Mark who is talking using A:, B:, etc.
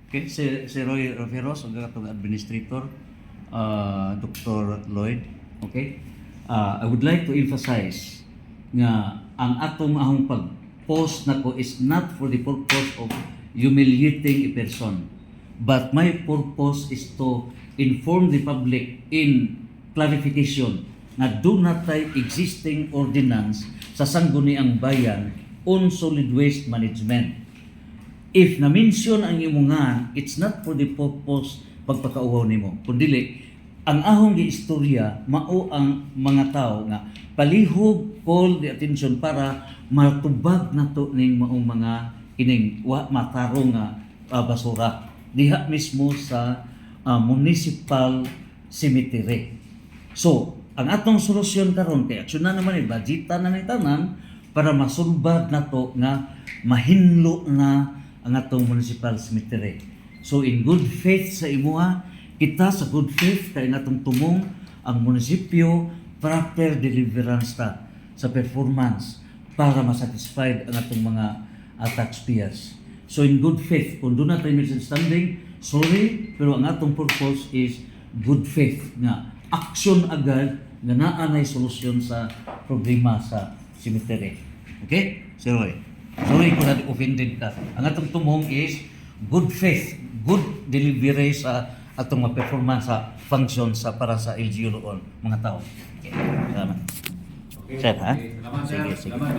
A: Okay, si Roy Roveros, ang gatong administrator, Dr. Lloyd. Okay? I would like to emphasize nga ang atong ahong pag-post nako is not for the purpose of humiliating a person, but my purpose is to inform the public in clarification na do not tay existing ordinance sa sangguniang bayan on solid waste management. If na-mention ang imungan, it's not for the purpose pagpakauhaw nimo. Kundi ang ahong giistorya mao ang mga tao nga palihog call the attention para matubag nato ning maong mga ining matarong nga basura diha mismo sa municipal cemetery. So, ang atong solusyon karon kay aksyonan naman budgetan na ni tanan para masulbad nato nga mahinlo na ang atong municipal cemetery. So in good faith sa imuha, kita sa good faith kay natong tumong ang munisipyo proper deliverance ta sa performance para masatisfied ang atong mga taxpayers. So in good faith, kung doon natin misunderstanding, sorry, pero ang atong purpose is good faith nga action agad nga naa nay solusyon sa problema sa cemetery. Okay? Sir Roy. Sorry kung na-offended ka. Ang atong tumong is good faith, good delivery sa atong performance sa function sa para sa LGU noon, mga tao. Okay. Salamat.
B: Okay.
A: Sir, ha?
B: Salamat,
A: Sige,
B: sir.
A: sige.
B: Salamat.